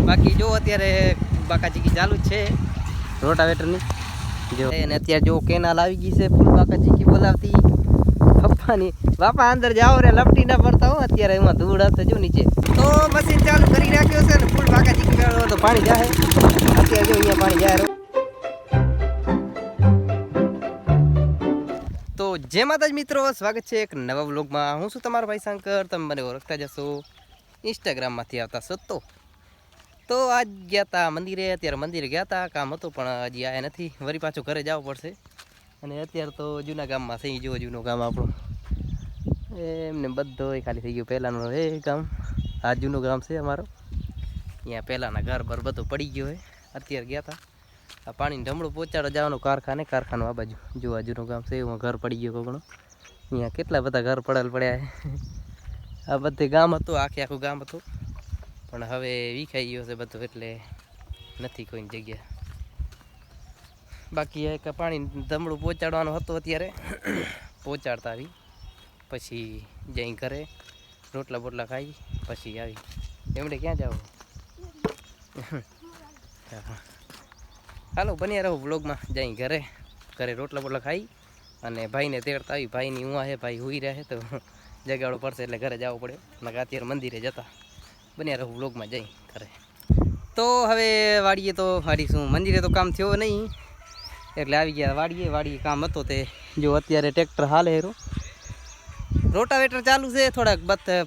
બાકી જો અત્યારે બાકાચીકી ચાલુ જ છે રોટાવેટરની જો, અને અત્યારે જો કેનાલ આવી ગઈ છે ફૂલ બાકાચીકી બોલાવતી પપ્પાની. બાપા અંદર જાઓ રે, લપટી ના પડતા હો, અત્યારે એમાં ધૂળ હશે જો નીચે. તો મશીન ચાલુ કરી રાખ્યો છે ને ફૂલ બાકાચીકી મેળવો તો પાણી જાય. અત્યારે જો અહીંયા પાણી જાય. તો જય માતાજી મિત્રો, સ્વાગત છે એક નવા વ્લોગમાં. હું છું તમારો ભાઈ શંકર, તમે મને ઓળખતા જશો ઇન્સ્ટાગ્રામમાંથી આવતા છો. તો આજ ગયા હતા મંદિરે, અત્યારે મંદિરે ગયા હતા, કામ હતું પણ હજી આયા નથી, વળી પાછું ઘરે જવું પડશે. અને અત્યારે તો જૂના ગામમાં છે, જો જૂનું ગામ આપણું એમને બધો ખાલી થઈ ગયું. પહેલાંનું એ ગામ, આ જૂનું ગામ છે અમારું. અહીંયા પહેલાંના ઘર બર બધું પડી ગયું હોય. અત્યારે ગયા હતા આ પાણીનું ઢમણું પહોંચાડવા જવાનું કારખાનું આ બાજુ. જો આ જૂનું ગામ છે, એમાં ઘર પડી ગયું કોકનું. અહીંયા કેટલા બધા ઘર પડ્યા છે. આ બધે ગામ હતું, આખું ગામ હતું, પણ હવે વિખાઈ ગયો છે બધું, એટલે નથી કોઈની જગ્યા. બાકી એક પાણી ધમડું પહોંચાડવાનું હતું, અત્યારે પહોંચાડતા આવી પછી જઈ ઘરે રોટલા બોટલા ખાઈ પછી આવી. એમણે ક્યાં જાવ? હાલો બન્યા રહો બ્લોગમાં. જઈ ઘરે રોટલા બોટલા ખાઈ અને ભાઈને તેડતા આવી. ભાઈની ઉવા છે, ભાઈ હુઈ રહે તો જગાડો પડશે એટલે ઘરે જવું પડે. નકા અત્યારે મંદિરે જતા. બન્યા રહું વ્લોગમાં જઈ ઘરે. તો હવે વાડી શું મંદિરે તો કામ થયો નહીં એટલે આવી ગયા વાડીએ કામ હતો તે. જો અત્યારે ટ્રેક્ટર હાલે હેરું, રોટાવેટર ચાલુ છે. થોડાક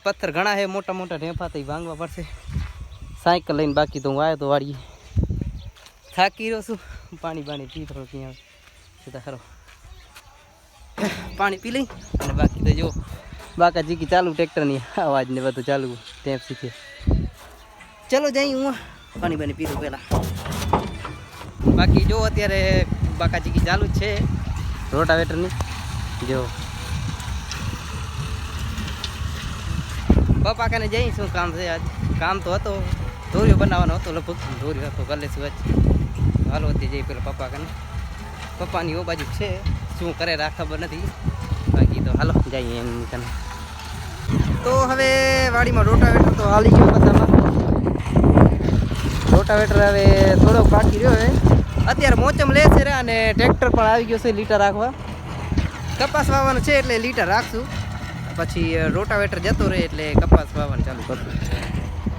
પથ્થર ઘણા છે, મોટા મોટા ઢેફા તો ભાંગવા પડશે. સાયકલ લઈને બાકી તો હું આવ્યો તો વાડીએ, થાકી રહ્યો છું. પાણી પી થોડું ત્યાં સીધા ખરો પાણી પી લઈ. અને બાકી તો જો બાકાચીકી ચાલુ, ટ્રેક્ટરની અવાજ ને બધું ચાલુ ટેપ શીખે. ચલો જઈ હું પાણી પીધું પહેલાં. બાકી જો અત્યારે બાકાચીકી ચાલુ જ છે રોટાવેટરની. જો પપ્પા કાને જઈ શું કામ છે આજ? કામ તો હતો, ધોર્યો બનાવવાનો હતો, લગભગ ધોર્યો હતો કરે શું જ. હાલો હતી જઈ પેલા પપ્પા કાને. પપ્પાની ઓ બાજુ છે, શું કરે રાખ ખબર નથી. બાકી તો હાલો જઈએ એમ કાને. તો હવે વાડીમાં રોટાવેટર તો હાલી ગયો બધામાં. રોટાવેટર હવે થોડોક બાકી રહ્યો છે. અત્યારે મોચમ લે છે રે, અને ટ્રેક્ટર પણ આવી ગયો છે લીટર રાખવા. કપાસ વાવવાનું છે એટલે લીટર રાખશું, પછી રોટાવેટર જતો રહે એટલે કપાસ વાવવાનું ચાલુ કરશું.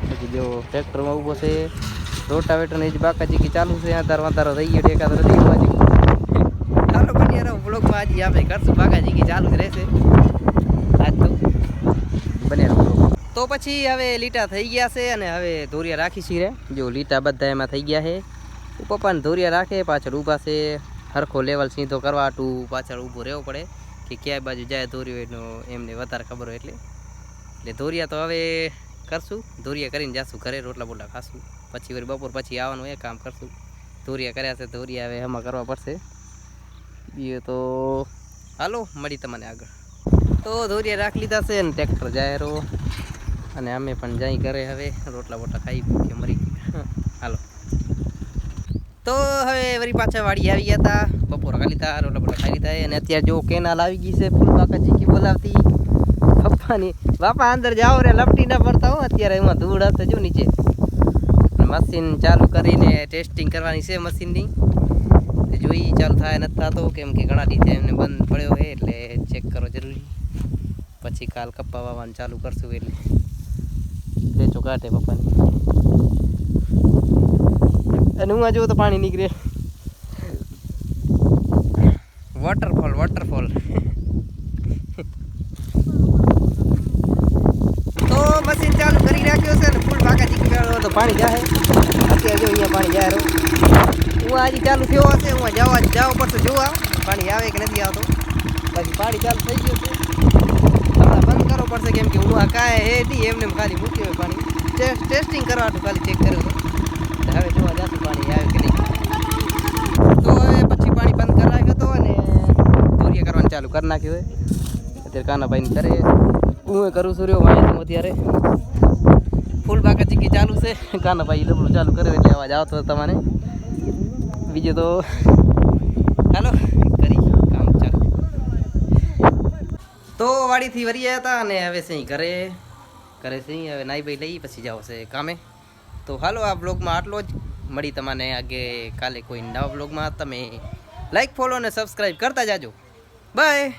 પછી જો ટ્રેક્ટરમાં ઊભો છે રોટાવેટરની જ બાકાચીકી ચાલુ છે. વાંધારો થઈ ગયો, ટેકાતો નથી બાજુ. ચાલો બની યાર વ્લોગમાં આજે આપણે કરશું બાકાચીકી ચાલુ જ રહેશે આજ તો. બને તો પછી હવે લીટા થઈ ગયા છે અને હવે ધોરિયા રાખીશી રે. જો લીટા બધા એમાં થઈ ગયા છે. પપ્પાને ધોરિયા રાખે, પાછળ ઊભા છે. હરખો લેવલ સીધો કરવા હાટું પાછળ ઊભો રહેવો પડે કે ક્યાંય બાજુ જાય ધોરિયો એનો એમને વધારે ખબર હોય એટલે ધોરિયા તો હવે કરશું. ધોરિયા કરીને જાશું ઘરે, રોટલા બોટલા ખાશું, પછી વળી બપોર પછી આવવાનું એ કામ કરશું. ધોરિયા કર્યા છે, ધોરિયા હવે એમાં કરવા પડશે. બીજું તો હાલો મળી તમને આગળ. તો ધોરિયા રાખી લીધા છે ને ટ્રેક્ટર જાય રહો, અને અમે પણ જઈ ઘરે હવે રોટલા બોટલા ખાઈ ભૂખે મરી ગયા. હાલો તો હવે વળી પાછા વાડી આવી ગયા હતા, બપોર ખાઈ લીધા, રોટલા બોટલા ખાઈ લીધા. અને અત્યારે જો કેનાલ આવી ગઈ છે ફૂલ બાકાચીકી બોલાવતી પપ્પાની. બાપા અંદર જાઓ રે, લપટી ના પડતા હો, અત્યારે એમાં ધૂળ હશે જો નીચે. મશીન ચાલુ કરીને ટેસ્ટિંગ કરવાની છે મશીનની. જોઈ ચાલુ થાય નથી થતો, કેમ કે ઘણા લીધે એમને બંધ પડ્યો છે એટલે ચેક કરો જરૂરી. પછી કાલ કપ્પા વાવવાનું ચાલુ કરશું એટલે વેચો કાઢે પપ્પાની. અને હું જોઉં તો પાણી નીકળે, વોટરફોલ. તો મશીન ચાલુ કરી રાખ્યો છે ને ફૂલ બાકાચીકી મેળવો તો પાણી જાય. અત્યારે જો અહીંયા પાણી જાય રહ્યું. હું આજે ચાલુ થયો હશે, હું જવા પડશે જોવા પાણી આવે કે નથી આવતો. પછી પાણી ચાલુ થઈ ગયું છે, હમણાં બંધ કરવો પડશે, કેમ કે હું કાંઈ હે નહીં, એમને ખાલી મૂક્યું હોય પાણી ટેસ્ટિંગ કરવાનું, ખાલી ચેક કર્યું હતું. હવે જોવા જશું પાણી આવે કે નહીં. તો હવે પછી પાણી બંધ કરી રાખ્યો હતો અને ધોરિયા કરવાનું ચાલુ કરી નાખ્યું હોય. અત્યારે કાનાભાઈને કરે, હું કરું છું રહ્યો વાંચું હું અત્યારે. ફૂલ બાકાચીકી ચાલુ છે, કાનાભાઈ ડબલું ચાલુ કરે એટલે અવાજ આવતો તમારે. બીજું તો હાલો કરી કામ ચાલુ. તો વાડીથી વરી આવ્યા હતા અને હવે સહી ઘરે સહી હવે નાઈ બાઈ લઈ પછી જાવ છે કામે. તો હાલો આ બ્લોગમાં આટલો જ. મળી તમને આગે કાલે કોઈ નવા બ્લોગમાં. તમે લાઈક ફોલો અને સબસ્ક્રાઈબ કરતા જાજો. બાય.